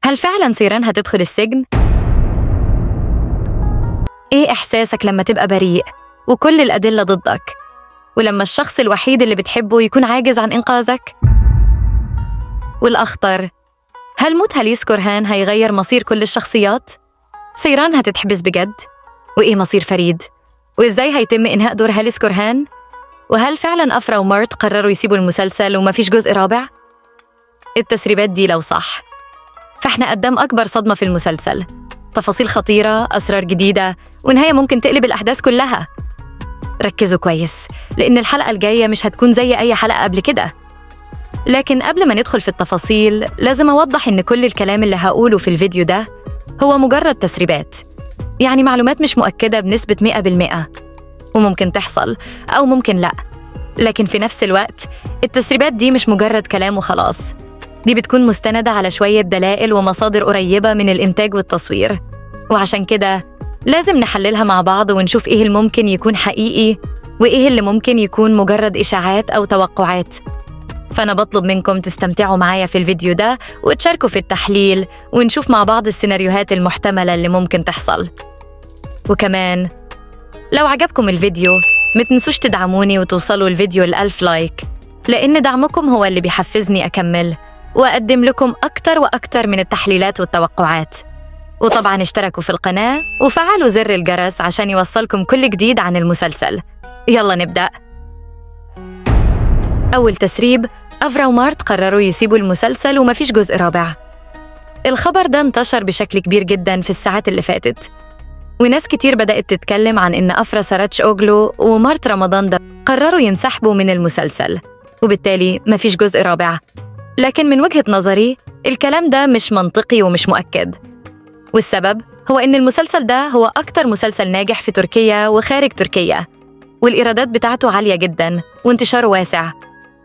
هل فعلاً سيران هتدخل السجن؟ إيه إحساسك لما تبقى بريء وكل الأدلة ضدك؟ ولما الشخص الوحيد اللي بتحبه يكون عاجز عن إنقاذك؟ والأخطر، هل موت هاليس كورهان هيغير مصير كل الشخصيات؟ سيران هتتحبس بجد؟ وإيه مصير فريد؟ وإزاي هيتم إنهاء دور هاليس كورهان؟ وهل فعلاً أفرا ومارت قرروا يسيبوا المسلسل وما فيش جزء رابع؟ التسريبات دي لو صح فإحنا قدام أكبر صدمة في المسلسل، تفاصيل خطيرة، أسرار جديدة، ونهاية ممكن تقلب الأحداث كلها. ركزوا كويس لأن الحلقة الجاية مش هتكون زي أي حلقة قبل كده. لكن قبل ما ندخل في التفاصيل لازم أوضح إن كل الكلام اللي هقوله في الفيديو ده هو مجرد تسريبات، يعني معلومات مش مؤكدة بنسبة 100%، وممكن تحصل أو ممكن لأ. لكن في نفس الوقت التسريبات دي مش مجرد كلام وخلاص، دي بتكون مستندة على شوية دلائل ومصادر قريبة من الإنتاج والتصوير، وعشان كده لازم نحللها مع بعض ونشوف إيه اللي ممكن يكون حقيقي وإيه اللي ممكن يكون مجرد إشاعات أو توقعات. فأنا بطلب منكم تستمتعوا معايا في الفيديو ده وتشاركوا في التحليل ونشوف مع بعض السيناريوهات المحتملة اللي ممكن تحصل. وكمان لو عجبكم الفيديو متنسوش تدعموني وتوصلوا الفيديو ل1000 لايك، لأن دعمكم هو اللي بيحفزني أكمل وأقدم لكم أكتر وأكتر من التحليلات والتوقعات. وطبعاً اشتركوا في القناة وفعلوا زر الجرس عشان يوصلكم كل جديد عن المسلسل. يلا نبدأ. أول تسريب، أفرا ومارت قرروا يسيبوا المسلسل ومفيش جزء رابع. الخبر ده انتشر بشكل كبير جداً في الساعات اللي فاتت، وناس كتير بدأت تتكلم عن إن أفرا ساراتش أوغلو ومارت رمضان ده قرروا ينسحبوا من المسلسل، وبالتالي مفيش جزء رابع. لكن من وجهة نظري الكلام ده مش منطقي ومش مؤكد، والسبب هو إن المسلسل ده هو أكتر مسلسل ناجح في تركيا وخارج تركيا، والإيرادات بتاعته عالية جداً وانتشاره واسع،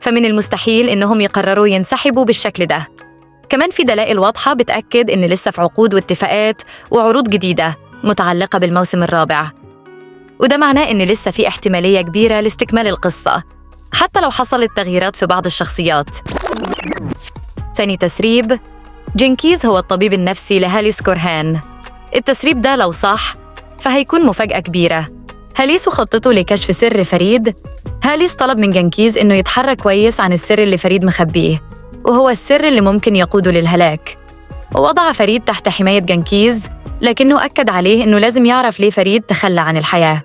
فمن المستحيل إنهم يقرروا ينسحبوا بالشكل ده. كمان في دلائل واضحة بتأكد إن لسه في عقود واتفاقات وعروض جديدة متعلقة بالموسم الرابع، وده معناه إن لسه في احتمالية كبيرة لاستكمال القصة حتى لو حصلت تغييرات في بعض الشخصيات. ثاني تسريب، جينكيز هو الطبيب النفسي لهاليس كورهان. التسريب ده لو صح فهيكون مفاجأة كبيرة. هاليس وخطته لكشف سر فريد، هاليس طلب من جنكيز إنه يتحرك كويس عن السر اللي فريد مخبيه، وهو السر اللي ممكن يقوده للهلاك. ووضع فريد تحت حماية جنكيز، لكنه أكد عليه إنه لازم يعرف ليه فريد تخلى عن الحياة.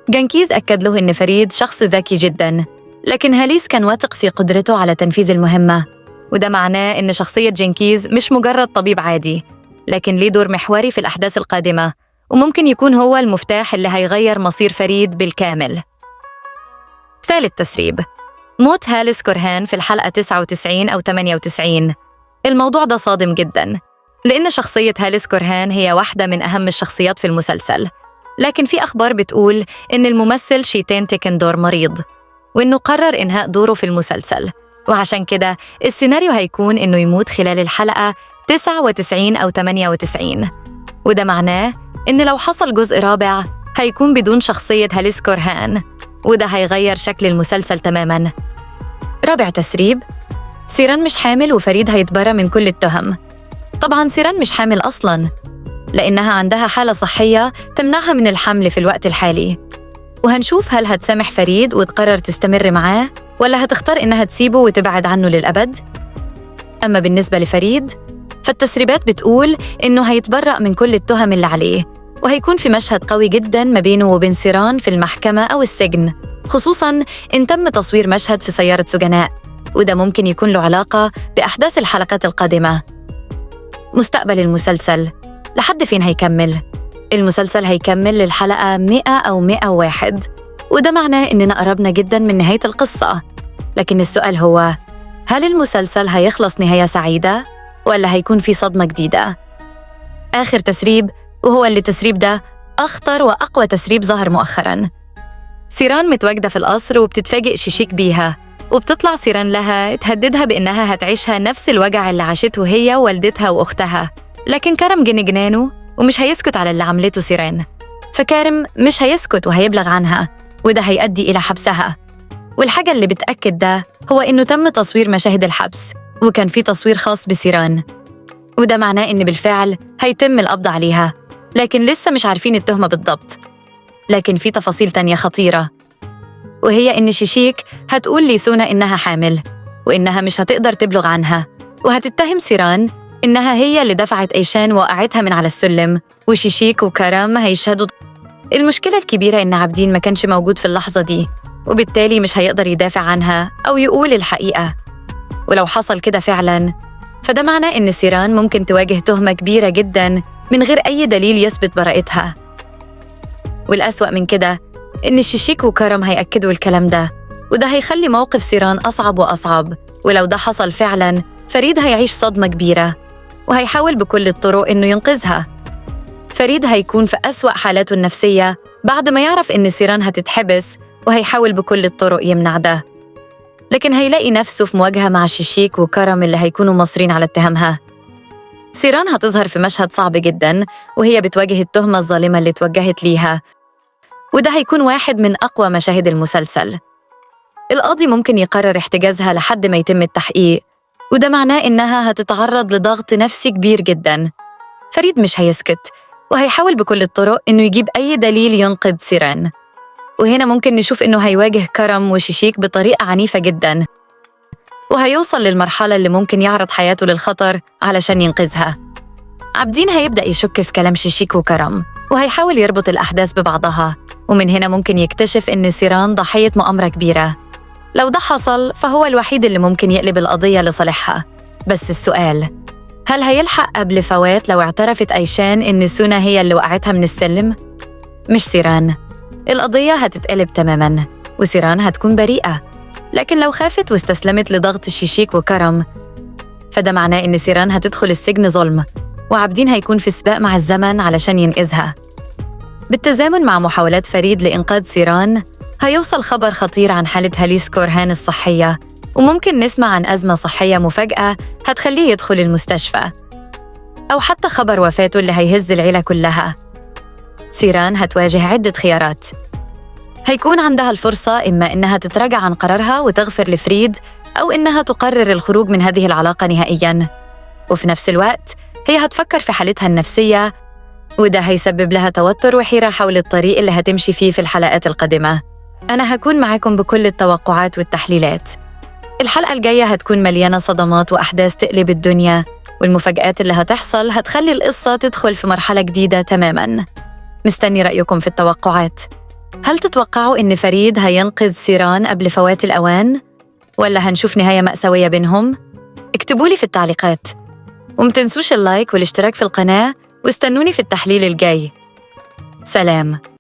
جنكيز أكد له إن فريد شخص ذكي جداً، لكن هاليس كان واثق في قدرته على تنفيذ المهمة، وده معناه إن شخصية جنكيز مش مجرد طبيب عادي، لكن ليه دور محوري في الأحداث القادمة، وممكن يكون هو المفتاح اللي هيغير مصير فريد بالكامل. ثالث تسريب، موت هاليس كورهان في الحلقة 99 أو 98. الموضوع ده صادم جداً، لأن شخصية هاليس كورهان هي واحدة من أهم الشخصيات في المسلسل، لكن في أخبار بتقول إن الممثل شيتين تيكندور مريض، وإنه قرر إنهاء دوره في المسلسل، وعشان كده السيناريو هيكون إنه يموت خلال الحلقة 99 أو 98. وده معناه إن لو حصل جزء رابع هيكون بدون شخصية هاليس كورهان، وده هيغير شكل المسلسل تماماً. رابع تسريب، سيران مش حامل وفريد هيتبرى من كل التهم. طبعاً سيران مش حامل أصلاً، لأنها عندها حالة صحية تمنعها من الحمل في الوقت الحالي، وهنشوف هل هتسامح فريد وتقرر تستمر معاه ولا هتختار إنها تسيبه وتبعد عنه للأبد. أما بالنسبة لفريد فالتسريبات بتقول إنه هيتبرأ من كل التهم اللي عليه، وهيكون في مشهد قوي جداً ما بينه وبين سيران في المحكمة أو السجن، خصوصاً إن تم تصوير مشهد في سيارة سجناء، وده ممكن يكون له علاقة بأحداث الحلقات القادمة. مستقبل المسلسل لحد فين هيكمل؟ المسلسل هيكمل للحلقة 100 أو 101، وده معناه إننا قربنا جداً من نهاية القصة. لكن السؤال هو، هل المسلسل هيخلص نهاية سعيدة ولا هيكون في صدمة جديدة؟ آخر تسريب، وهو اللي التسريب ده أخطر وأقوى تسريب ظهر مؤخراً. سيران متواجدة في القصر وبتتفاجئ شيشيك بيها، وبتطلع سيران لها تهددها بإنها هتعيشها نفس الوجع اللي عاشته هي ووالدتها وأختها. لكن كارم جن جنانه ومش هيسكت على اللي عملته سيران، فكارم مش هيسكت وهيبلغ عنها، وده هيؤدي إلى حبسها. والحاجة اللي بتأكد ده هو إنه تم تصوير مشاهد الحبس، وكان في تصوير خاص بسيران. وده معناه إن بالفعل هيتم القبض عليها، لكن لسه مش عارفين التهمة بالضبط. لكن في تفاصيل تانية خطيرة، وهي إن شيشيك هتقول لسونا إنها حامل وإنها مش هتقدر تبلغ عنها، وهتتهم سيران إنها هي اللي دفعت أيشان وقعتها من على السلم، وشيشيك وكرم هيشهدوا. المشكلة الكبيرة إن عابدين ما كانش موجود في اللحظة دي، وبالتالي مش هيقدر يدافع عنها أو يقول الحقيقة. ولو حصل كده فعلاً، فده معناه إن سيران ممكن تواجه تهمة كبيرة جداً من غير أي دليل يثبت براءتها. والأسوأ من كده إن شيشيك وكرم هيأكدوا الكلام ده، وده هيخلي موقف سيران أصعب وأصعب. ولو ده حصل فعلاً، فريد هيعيش صدمة كبيرة وهيحاول بكل الطرق إنه ينقذها. فريد هيكون في أسوأ حالاته النفسية بعد ما يعرف إن سيران هتتحبس، وهيحاول بكل الطرق يمنع ده. لكن هيلاقي نفسه في مواجهة مع شيشيك وكرم اللي هيكونوا مصرين على اتهامها. سيران هتظهر في مشهد صعب جداً وهي بتواجه التهمة الظالمة اللي توجهت ليها، وده هيكون واحد من أقوى مشاهد المسلسل. القاضي ممكن يقرر احتجازها لحد ما يتم التحقيق، وده معناه إنها هتتعرض لضغط نفسي كبير جداً. فريد مش هيسكت وهيحاول بكل الطرق إنه يجيب أي دليل ينقذ سيران. وهنا ممكن نشوف إنه هيواجه كرم وشيشيك بطريقة عنيفة جداً، وهيوصل للمرحلة اللي ممكن يعرض حياته للخطر علشان ينقذها. عابدين هيبدأ يشك في كلام شيشيك وكرم، وهيحاول يربط الأحداث ببعضها، ومن هنا ممكن يكتشف إن سيران ضحية مؤامرة كبيرة. لو ده حصل، فهو الوحيد اللي ممكن يقلب القضية لصالحها. بس السؤال، هل هيلحق قبل فوات لو اعترفت أيشان إن سونا هي اللي وقعتها من السلم؟ مش سيران. القضية هتتقلب تماماً وسيران هتكون بريئة. لكن لو خافت واستسلمت لضغط شيشيك وكرم، فده معناه إن سيران هتدخل السجن ظلم، وعابدين هيكون في سباق مع الزمن علشان ينقذها. بالتزامن مع محاولات فريد لإنقاذ سيران، هيوصل خبر خطير عن حالة هاليس كورهان الصحية، وممكن نسمع عن أزمة صحية مفاجئة هتخليه يدخل المستشفى، أو حتى خبر وفاته اللي هيهز العيلة كلها. سيران هتواجه عدة خيارات. هيكون عندها الفرصة إما إنها تتراجع عن قرارها وتغفر لفريد، أو إنها تقرر الخروج من هذه العلاقة نهائياً. وفي نفس الوقت هي هتفكر في حالتها النفسية، وده هيسبب لها توتر وحيرة حول الطريق اللي هتمشي فيه في الحلقات القادمة. أنا هكون معاكم بكل التوقعات والتحليلات. الحلقة الجاية هتكون مليانة صدمات وأحداث تقلب الدنيا، والمفاجآت اللي هتحصل هتخلي القصة تدخل في مرحلة جديدة تماماً. مستني رأيكم في التوقعات. هل تتوقعوا إن فريد هينقذ سيران قبل فوات الأوان؟ ولا هنشوف نهاية مأساوية بينهم؟ اكتبولي في التعليقات، ومتنسوش اللايك والاشتراك في القناة، واستنوني في التحليل الجاي. سلام.